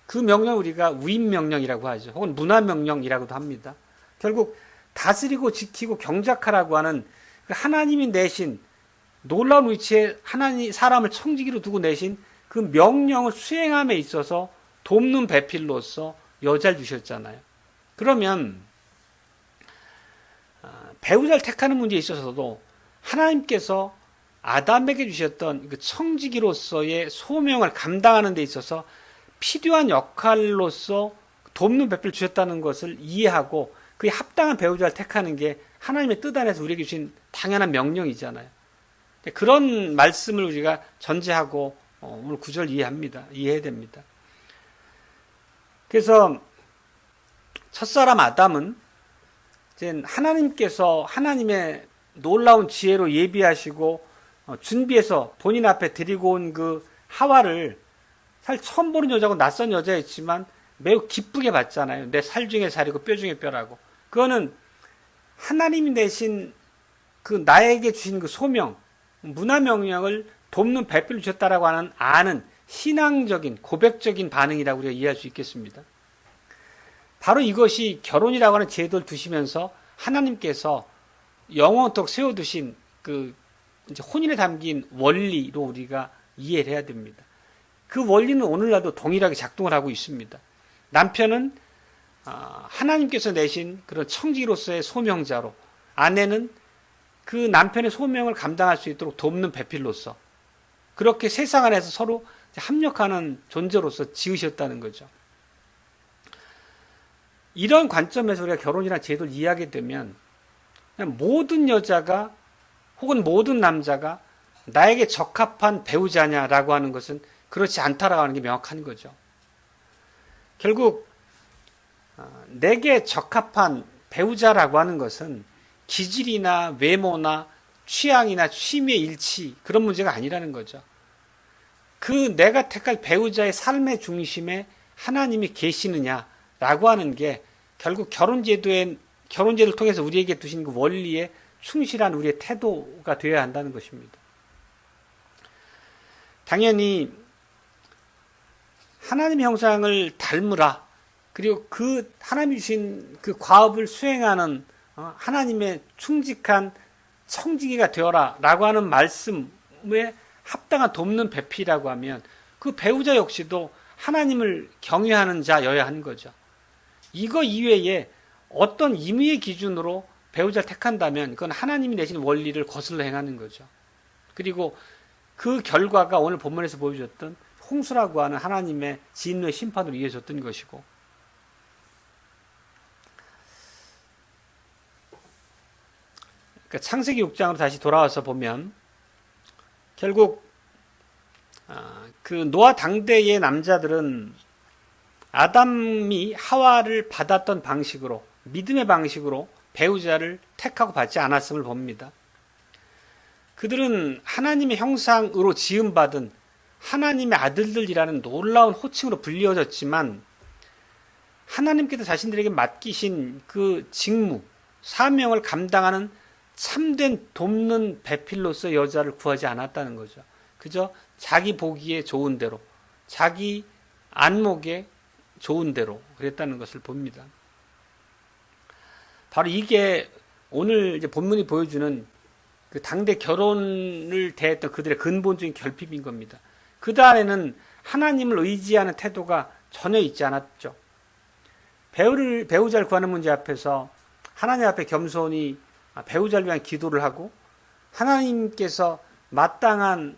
그 명령 우리가 위임명령이라고 하죠. 혹은 문화명령이라고도 합니다. 결국 다스리고 지키고 경작하라고 하는 하나님이 내신 놀라운 위치에 사람을 청지기로 두고 내신 그 명령을 수행함에 있어서 돕는 배필로서 여자를 주셨잖아요. 그러면 배우자를 택하는 문제에 있어서도 하나님께서 아담에게 주셨던 그 청지기로서의 소명을 감당하는 데 있어서 필요한 역할로서 돕는 배필을 주셨다는 것을 이해하고 그에 합당한 배우자를 택하는 게 하나님의 뜻 안에서 우리에게 주신 당연한 명령이잖아요. 그런 말씀을 우리가 전제하고 오늘 구절 이해해야 됩니다. 그래서 첫사람 아담은 하나님께서 하나님의 놀라운 지혜로 예비하시고 준비해서 본인 앞에 드리고 온 그 하와를 사실 처음 보는 여자고 낯선 여자였지만 매우 기쁘게 봤잖아요. 내 살 중에 살이고 뼈 중에 뼈라고. 그거는 하나님이 내신 그 나에게 주신 그 소명, 문화 명령을 돕는 배필을 주셨다라고 하는 아는 신앙적인 고백적인 반응이라고 우리가 이해할 수 있겠습니다. 바로 이것이 결혼이라고 하는 제도를 두시면서 하나님께서 영원토록 세워두신 그 이제 혼인에 담긴 원리로 우리가 이해를 해야 됩니다. 그 원리는 오늘날도 동일하게 작동을 하고 있습니다. 남편은 하나님께서 내신 그런 청지로서의 소명자로, 아내는 그 남편의 소명을 감당할 수 있도록 돕는 배필로서, 그렇게 세상 안에서 서로 합력하는 존재로서 지으셨다는 거죠. 이런 관점에서 우리가 결혼이라는 제도를 이해하게 되면 모든 여자가 혹은 모든 남자가 나에게 적합한 배우자냐라고 하는 것은 그렇지 않다라고 하는 게 명확한 거죠. 결국 내게 적합한 배우자라고 하는 것은 기질이나 외모나 취향이나 취미의 일치, 그런 문제가 아니라는 거죠. 그 내가 택할 배우자의 삶의 중심에 하나님이 계시느냐라고 하는 게 결국 결혼제도를 통해서 우리에게 두신 그 원리에 충실한 우리의 태도가 되어야 한다는 것입니다. 당연히 하나님의 형상을 닮으라, 그리고 그 하나님이 주신 그 과업을 수행하는 하나님의 충직한 청지기가 되어라 라고 하는 말씀에 합당한 돕는 배필이라고 하면 그 배우자 역시도 하나님을 경외하는 자여야 하는 거죠. 이거 이외에 어떤 임의의 기준으로 배우자를 택한다면 그건 하나님이 내신 원리를 거슬러 행하는 거죠. 그리고 그 결과가 오늘 본문에서 보여줬던 홍수라고 하는 하나님의 진노의 심판으로 이어졌던 것이고, 그러니까 창세기 6장으로 다시 돌아와서 보면 결국 그 노아 당대의 남자들은 아담이 하와를 받았던 방식으로, 믿음의 방식으로 배우자를 택하고 받지 않았음을 봅니다. 그들은 하나님의 형상으로 지음받은 하나님의 아들들이라는 놀라운 호칭으로 불리워졌지만 하나님께서 자신들에게 맡기신 그 직무, 사명을 감당하는 참된 돕는 배필로서 여자를 구하지 않았다는 거죠. 그저 자기 보기에 좋은 대로, 자기 안목에 좋은 대로 그랬다는 것을 봅니다. 바로 이게 오늘 이제 본문이 보여주는 그 당대 결혼을 대했던 그들의 근본적인 결핍인 겁니다. 그 안에는 하나님을 의지하는 태도가 전혀 있지 않았죠. 배우자를 구하는 문제 앞에서 하나님 앞에 겸손히 배우자를 위한 기도를 하고 하나님께서 마땅한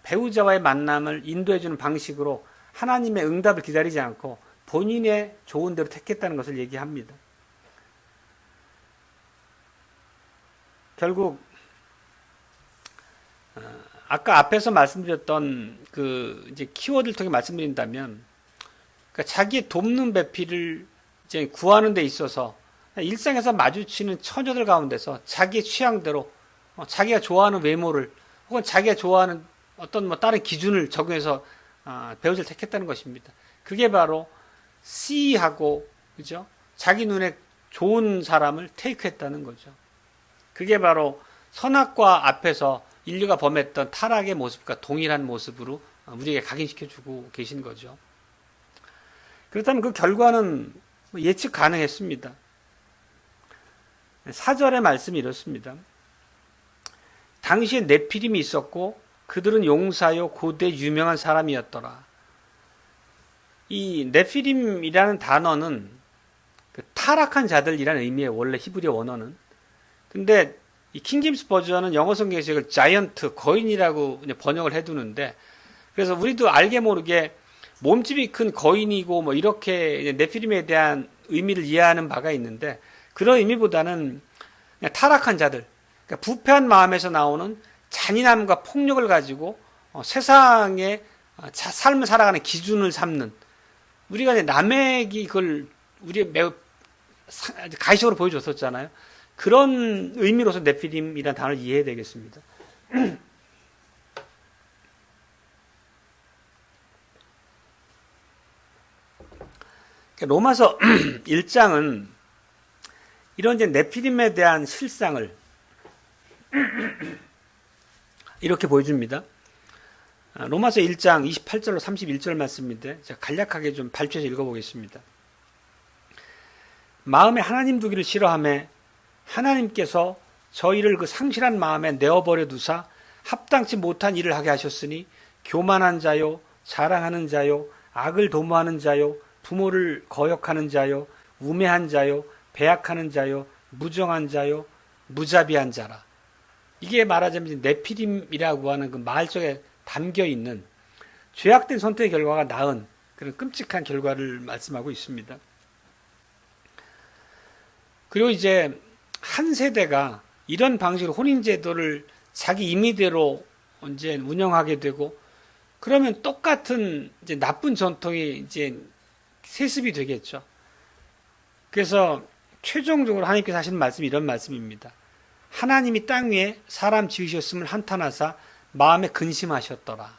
배우자와의 만남을 인도해주는 방식으로 하나님의 응답을 기다리지 않고 본인의 좋은 대로 택했다는 것을 얘기합니다. 결국 아까 앞에서 말씀드렸던 그 이제 키워드를 통해 말씀드린다면, 그러니까 자기의 돕는 배필을 이제 구하는 데 있어서 일상에서 마주치는 처녀들 가운데서 자기의 취향대로 자기가 좋아하는 외모를 혹은 자기가 좋아하는 어떤 뭐 다른 기준을 적용해서 배우자를 택했다는 것입니다. 그게 바로 C하고 그죠? 자기 눈에 좋은 사람을 테이크했다는 거죠. 그게 바로 선악과 앞에서 인류가 범했던 타락의 모습과 동일한 모습으로 우리에게 각인시켜주고 계신 거죠. 그렇다면 그 결과는 예측 가능했습니다. 4절의 말씀이 이렇습니다. 당시에 네피림이 있었고 그들은 용사요 고대 유명한 사람이었더라. 이 네피림이라는 단어는 그 타락한 자들이라는 의미의 원래 히브리어 원어는. 근데 이 킹제임스 버전은 영어 성경에서 이걸 자이언트, 거인이라고 번역을 해두는데, 그래서 우리도 알게 모르게 몸집이 큰 거인이고 뭐 이렇게 네피림에 대한 의미를 이해하는 바가 있는데, 그런 의미보다는 그냥 타락한 자들, 그러니까 부패한 마음에서 나오는 잔인함과 폭력을 가지고 세상의 삶을 살아가는 기준을 삼는, 우리가 이제 남에게 그걸 우리 매우 가시적으로 보여줬었잖아요. 그런 의미로서 네피림이라는 단어를 이해해야 되겠습니다. 로마서 1장은 이런 이제 네피림에 대한 실상을 이렇게 보여줍니다. 로마서 1장 28절로 31절 말씀인데 제가 간략하게 좀 발췌해서 읽어보겠습니다. 마음에 하나님 두기를 싫어하며 하나님께서 저희를 그 상실한 마음에 내어버려 두사 합당치 못한 일을 하게 하셨으니 교만한 자요, 자랑하는 자요, 악을 도모하는 자요, 부모를 거역하는 자요, 우매한 자요, 배약하는 자요, 무정한 자요, 무자비한 자라. 이게 말하자면 네피림이라고 하는 그 말 속에 담겨 있는 죄악된 선택의 결과가 낳은 그런 끔찍한 결과를 말씀하고 있습니다. 그리고 이제 한 세대가 이런 방식으로 혼인제도를 자기 임의대로 이제 운영하게 되고, 그러면 똑같은 이제 나쁜 전통이 이제 세습이 되겠죠. 그래서 최종적으로 하나님께서 하시는 말씀이 이런 말씀입니다. 하나님이 땅 위에 사람 지으셨음을 한탄하사 마음에 근심하셨더라.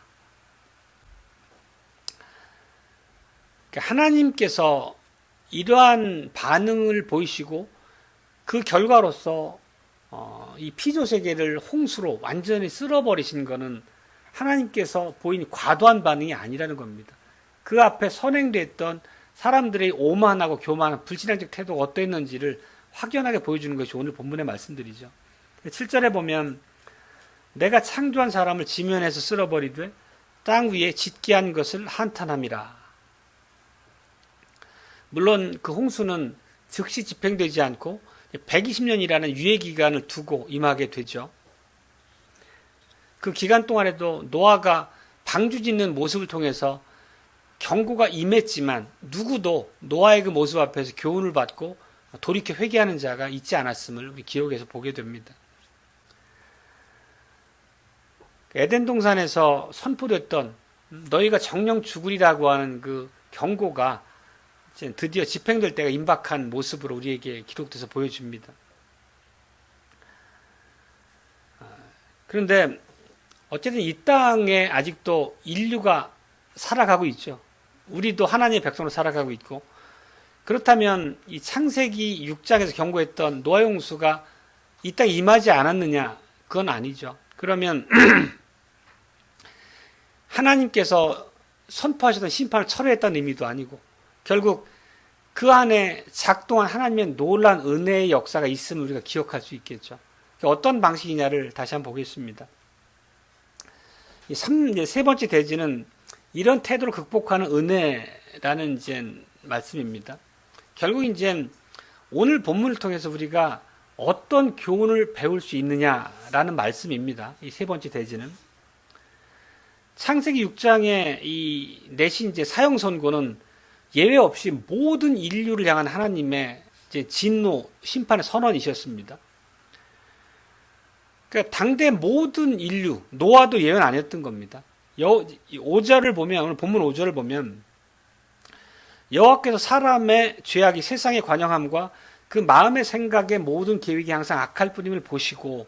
그러니까 하나님께서 이러한 반응을 보이시고 그 결과로서 이 피조 세계를 홍수로 완전히 쓸어버리신 것은 하나님께서 보인 과도한 반응이 아니라는 겁니다. 그 앞에 선행됐던 사람들의 오만하고 교만한 불신앙적 태도가 어떠했는지를 확연하게 보여주는 것이 오늘 본문의 말씀들이죠. 7절에 보면 내가 창조한 사람을 지면에서 쓸어버리되 땅 위에 짓게 한 것을 한탄함이라. 물론 그 홍수는 즉시 집행되지 않고 120년이라는 유예 기간을 두고 임하게 되죠. 그 기간 동안에도 노아가 방주 짓는 모습을 통해서 경고가 임했지만 누구도 노아의 그 모습 앞에서 교훈을 받고 돌이켜 회개하는 자가 있지 않았음을 우리 기록에서 보게 됩니다. 에덴 동산에서 선포됐던 너희가 정령 죽으리라고 하는 그 경고가 이제 드디어 집행될 때가 임박한 모습으로 우리에게 기록돼서 보여줍니다. 그런데 어쨌든 이 땅에 아직도 인류가 살아가고 있죠. 우리도 하나님의 백성으로 살아가고 있고, 그렇다면 이 창세기 6장에서 경고했던 노아 홍수가 이 땅에 임하지 않았느냐? 그건 아니죠. 그러면 하나님께서 선포하셨던 심판을 철회했다는 의미도 아니고, 결국 그 안에 작동한 하나님의 놀라운 은혜의 역사가 있음을 우리가 기억할 수 있겠죠. 어떤 방식이냐를 다시 한번 보겠습니다. 세 번째 대지는 이런 태도를 극복하는 은혜라는 이제 말씀입니다. 결국 이제 오늘 본문을 통해서 우리가 어떤 교훈을 배울 수 있느냐라는 말씀입니다. 이 세 번째 대지는 창세기 6장의 이 내신 이제 사형 선고는 예외 없이 모든 인류를 향한 하나님의 이제 진노 심판의 선언이셨습니다. 그러니까 당대 모든 인류, 노아도 예외는 아니었던 겁니다. 5절을 보면, 오늘 본문 5절을 보면 여호와께서 사람의 죄악이 세상의 관영함과 그 마음의 생각의 모든 계획이 항상 악할 뿐임을 보시고,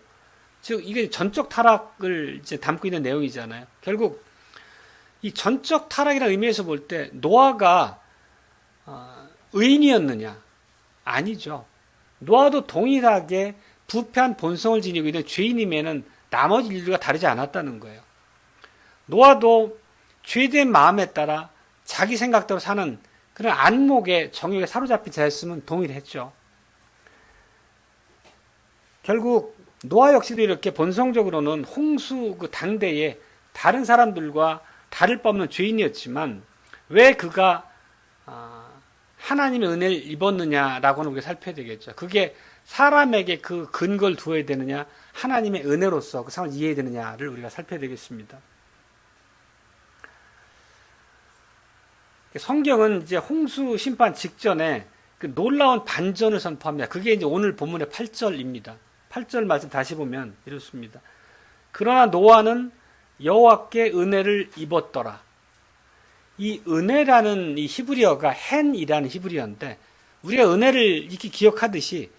즉 이게 전적 타락을 이제 담고 있는 내용이잖아요. 결국 이 전적 타락이라는 의미에서 볼 때 노아가 의인이었느냐? 아니죠. 노아도 동일하게 부패한 본성을 지니고 있는 죄인임에는 나머지 인류가 다르지 않았다는 거예요. 노아도 죄된 마음에 따라 자기 생각대로 사는 그런 안목의 정욕에 사로잡힌 자였으면 동일했죠. 결국 노아 역시도 이렇게 본성적으로는 홍수 그 당대에 다른 사람들과 다를 바 없는 죄인이었지만 왜 그가 하나님의 은혜를 입었느냐라고는 우리가 살펴야 되겠죠. 그게 사람에게 그 근거를 두어야 되느냐, 하나님의 은혜로서 그 상황을 이해해야 되느냐를 우리가 살펴야 되겠습니다. 성경은 이제 홍수 심판 직전에 그 놀라운 반전을 선포합니다. 그게 이제 오늘 본문의 8절입니다. 8절 말씀 다시 보면 이렇습니다. 그러나 노아는 여호와께 은혜를 입었더라. 이 은혜라는 이 히브리어가 헨이라는 히브리어인데 우리가 은혜를 이렇게 기억하듯이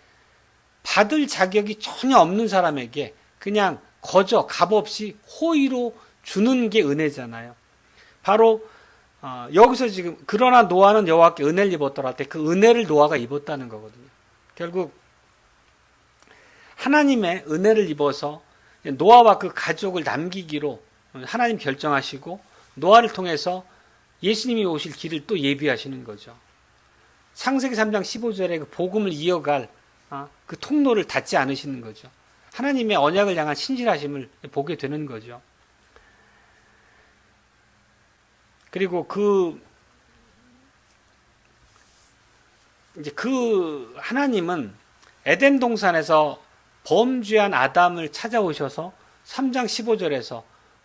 받을 자격이 전혀 없는 사람에게 그냥 거저 값없이 호의로 주는 게 은혜잖아요. 바로 여기서 지금 그러나 노아는 여호와께 은혜를 입었더라 할 때 그 은혜를 노아가 입었다는 거거든요. 결국 하나님의 은혜를 입어서 노아와 그 가족을 남기기로 하나님 결정하시고 노아를 통해서 예수님이 오실 길을 또 예비하시는 거죠. 창세기 3장 15절에 그 복음을 이어갈 그 통로를 닫지 않으시는 거죠. 하나님의 언약을 향한 신실하심을 보게 되는 거죠. 그리고 이제 그 하나님은 에덴 동산에서 범죄한 아담을 찾아오셔서 3장 15절에서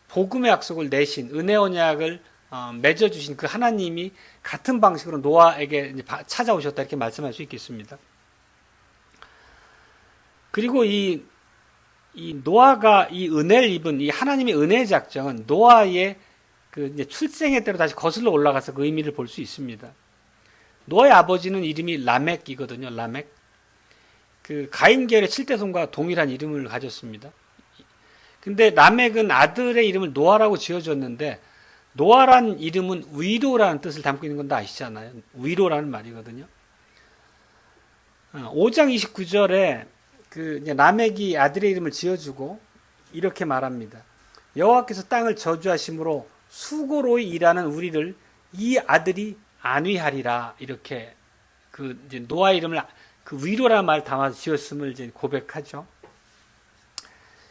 복음의 약속을 내신 은혜 언약을 맺어주신 그 하나님이 같은 방식으로 노아에게 이제 찾아오셨다 이렇게 말씀할 수 있겠습니다. 그리고 이 노아가 이 은혜를 입은 이 하나님의 은혜 작정은 노아의 그 이제 출생의 때로 다시 거슬러 올라가서 그 의미를 볼 수 있습니다. 노아의 아버지는 이름이 라멕이거든요. 라멕. 그 가인계열의 7대손과 동일한 이름을 가졌습니다. 근데 라멕은 아들의 이름을 노아라고 지어줬는데 노아란 이름은 위로라는 뜻을 담고 있는 건 다 아시잖아요. 위로라는 말이거든요. 5장 29절에 그 라멕이 아들의 이름을 지어주고 이렇게 말합니다. 여호와께서 땅을 저주하심으로 수고로이 일하는 우리를 이 아들이 안위하리라. 이렇게 그 이제 노아 이름을 그 위로라는 말 담아서 지었음을 이제 고백하죠.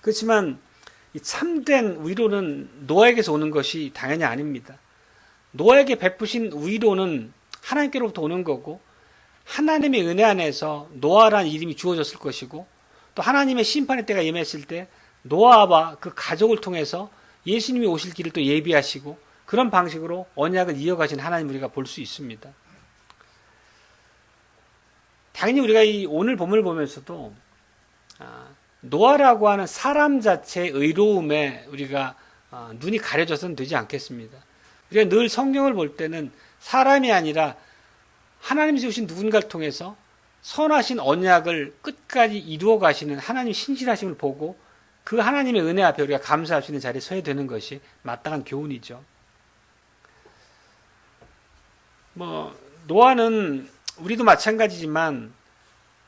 그렇지만 이 참된 위로는 노아에게서 오는 것이 당연히 아닙니다. 노아에게 베푸신 위로는 하나님께로부터 오는 거고 하나님의 은혜 안에서 노아라는 이름이 주어졌을 것이고 또 하나님의 심판의 때가 임했을 때 노아와 그 가족을 통해서 예수님이 오실 길을 또 예비하시고 그런 방식으로 언약을 이어가신 하나님 우리가 볼 수 있습니다. 당연히 우리가 이 오늘 본문을 보면서도 노아라고 하는 사람 자체의 의로움에 우리가 눈이 가려져서는 되지 않겠습니다. 우리가 늘 성경을 볼 때는 사람이 아니라 하나님이 세우신 누군가를 통해서 선하신 언약을 끝까지 이루어 가시는 하나님 신실하심을 보고 그 하나님의 은혜 앞에 우리가 감사할 수 있는 자리에 서야 되는 것이 마땅한 교훈이죠. 노아는 우리도 마찬가지지만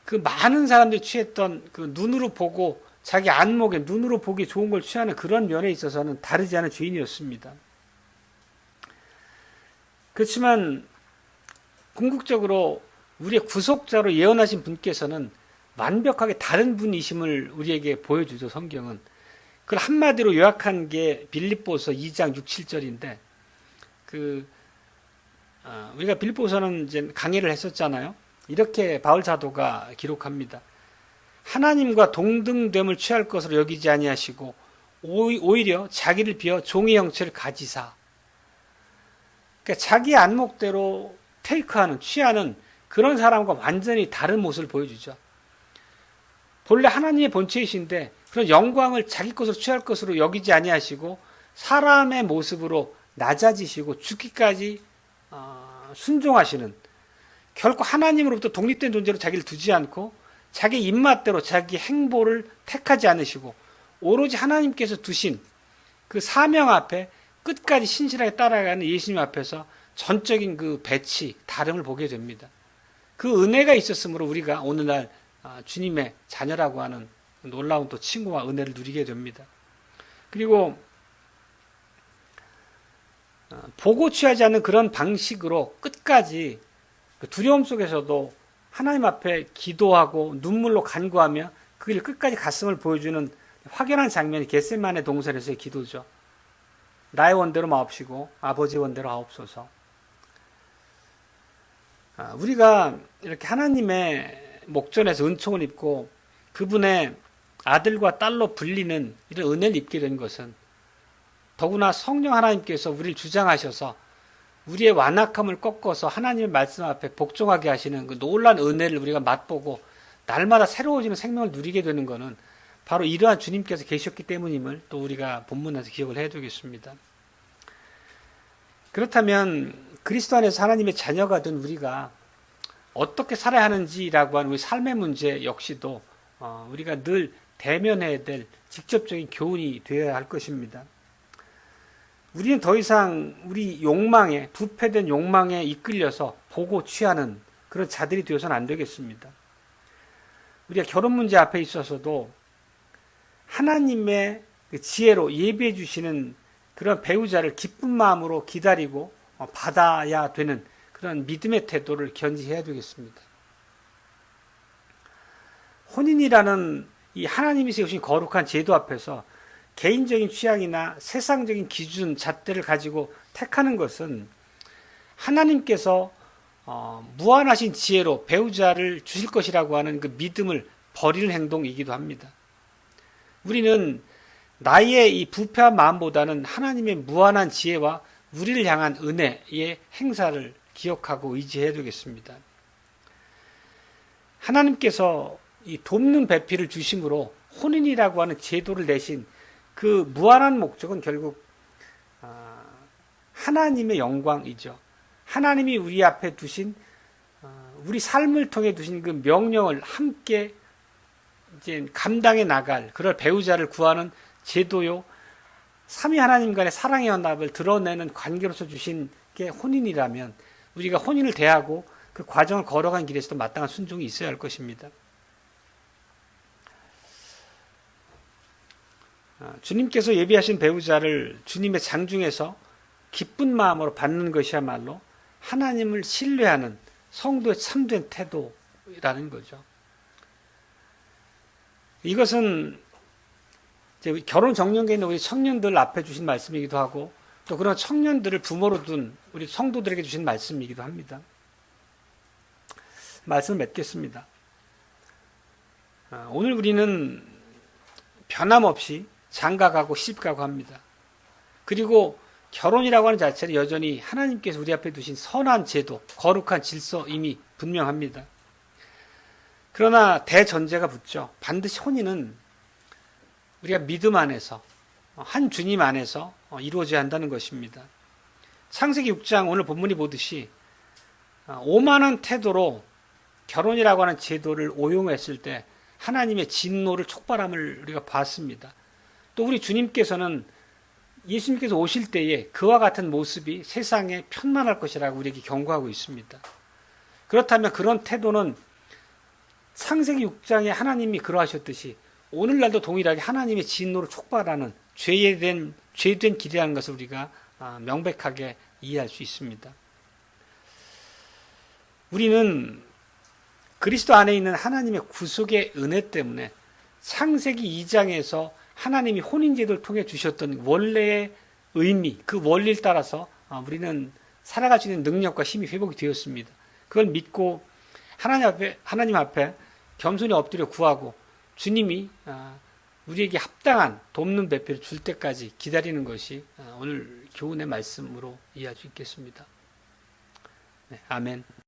그 많은 사람들이 취했던 그 눈으로 보고 자기 안목에 눈으로 보기 좋은 걸 취하는 그런 면에 있어서는 다르지 않은 죄인이었습니다. 그렇지만 궁극적으로 우리의 구속자로 예언하신 분께서는 완벽하게 다른 분이심을 우리에게 보여주죠. 성경은. 그걸 한마디로 요약한 게 빌립보서 2장 6, 7절인데 우리가 빌립보서는 이제 강의를 했었잖아요. 이렇게 바울 사도가 기록합니다. 하나님과 동등됨을 취할 것으로 여기지 아니하시고 오히려 자기를 비어 종의 형체를 가지사. 그러니까 자기 안목대로 테이크하는, 취하는 그런 사람과 완전히 다른 모습을 보여주죠. 본래 하나님의 본체이신데 그런 영광을 자기 것으로 취할 것으로 여기지 아니하시고 사람의 모습으로 낮아지시고 죽기까지 순종하시는, 결코 하나님으로부터 독립된 존재로 자기를 두지 않고 자기 입맛대로 자기 행보를 택하지 않으시고 오로지 하나님께서 두신 그 사명 앞에 끝까지 신실하게 따라가는 예수님 앞에서 전적인 그 배치, 다름을 보게 됩니다. 그 은혜가 있었으므로 우리가 오늘날 주님의 자녀라고 하는 놀라운 또 칭호와 은혜를 누리게 됩니다. 그리고 보고 취하지 않는 그런 방식으로 끝까지 두려움 속에서도 하나님 앞에 기도하고 눈물로 간구하며 그 일 끝까지 갔음을 보여주는 확연한 장면이 겟세마네 동산에서의 기도죠. 나의 원대로 마옵시고 아버지의 원대로 하옵소서. 우리가 이렇게 하나님의 목전에서 은총을 입고 그분의 아들과 딸로 불리는 이런 은혜를 입게 된 것은 더구나 성령 하나님께서 우리를 주장하셔서 우리의 완악함을 꺾어서 하나님의 말씀 앞에 복종하게 하시는 그 놀라운 은혜를 우리가 맛보고 날마다 새로워지는 생명을 누리게 되는 것은 바로 이러한 주님께서 계셨기 때문임을 또 우리가 본문에서 기억을 해야 되겠습니다. 그렇다면 그리스도 안에서 하나님의 자녀가 된 우리가 어떻게 살아야 하는지라고 하는 우리 삶의 문제 역시도 우리가 늘 대면해야 될 직접적인 교훈이 되어야 할 것입니다. 우리는 더 이상 우리 욕망에, 부패된 욕망에 이끌려서 보고 취하는 그런 자들이 되어서는 안 되겠습니다. 우리가 결혼 문제 앞에 있어서도 하나님의 지혜로 예비해 주시는 그런 배우자를 기쁜 마음으로 기다리고 받아야 되는 그런 믿음의 태도를 견지해야 되겠습니다. 혼인이라는 이 하나님이 세우신 거룩한 제도 앞에서 개인적인 취향이나 세상적인 기준, 잣대를 가지고 택하는 것은 하나님께서 무한하신 지혜로 배우자를 주실 것이라고 하는 그 믿음을 버리는 행동이기도 합니다. 우리는 나의 이 부패한 마음보다는 하나님의 무한한 지혜와 우리를 향한 은혜의 행사를 기억하고 의지해야 되겠습니다. 하나님께서 이 돕는 배필을 주심으로 혼인이라고 하는 제도를 내신 그 무한한 목적은 결국 하나님의 영광이죠. 하나님이 우리 앞에 두신 우리 삶을 통해 두신 그 명령을 함께 이제 감당해 나갈 그럴 배우자를 구하는 제도요. 삼위 하나님 간의 사랑의 연합을 드러내는 관계로서 주신 게 혼인이라면 우리가 혼인을 대하고 그 과정을 걸어간 길에서도 마땅한 순종이 있어야 할 것입니다. 주님께서 예비하신 배우자를 주님의 장중에서 기쁜 마음으로 받는 것이야말로 하나님을 신뢰하는 성도의 참된 태도라는 거죠. 이것은 이제 결혼 정년기에 있는 우리 청년들 앞에 주신 말씀이기도 하고 또 그런 청년들을 부모로 둔 우리 성도들에게 주신 말씀이기도 합니다. 말씀을 맺겠습니다. 오늘 우리는 변함없이 장가가고 시집가고 합니다. 그리고 결혼이라고 하는 자체는 여전히 하나님께서 우리 앞에 두신 선한 제도, 거룩한 질서임이 분명합니다. 그러나 대전제가 붙죠. 반드시 혼인은 우리가 믿음 안에서 한 주님 안에서 이루어져야 한다는 것입니다. 창세기 6장 오늘 본문이 보듯이 오만한 태도로 결혼이라고 하는 제도를 오용했을 때 하나님의 진노를 촉발함을 우리가 봤습니다. 또 우리 주님께서는 예수님께서 오실 때에 그와 같은 모습이 세상에 편만할 것이라고 우리에게 경고하고 있습니다. 그렇다면 그런 태도는 창세기 6장에 하나님이 그러하셨듯이 오늘날도 동일하게 하나님의 진노를 촉발하는 죄된 길이라는 것을 우리가 명백하게 이해할 수 있습니다. 우리는 그리스도 안에 있는 하나님의 구속의 은혜 때문에 창세기 2장에서 하나님이 혼인제도를 통해 주셨던 원래의 의미, 그 원리를 따라서 우리는 살아갈 수 있는 능력과 힘이 회복이 되었습니다. 그걸 믿고 하나님 앞에 겸손히 엎드려 구하고 주님이 우리에게 합당한 돕는 배필을 줄 때까지 기다리는 것이 오늘 교훈의 말씀으로 이해할 수 있겠습니다. 네, 아멘.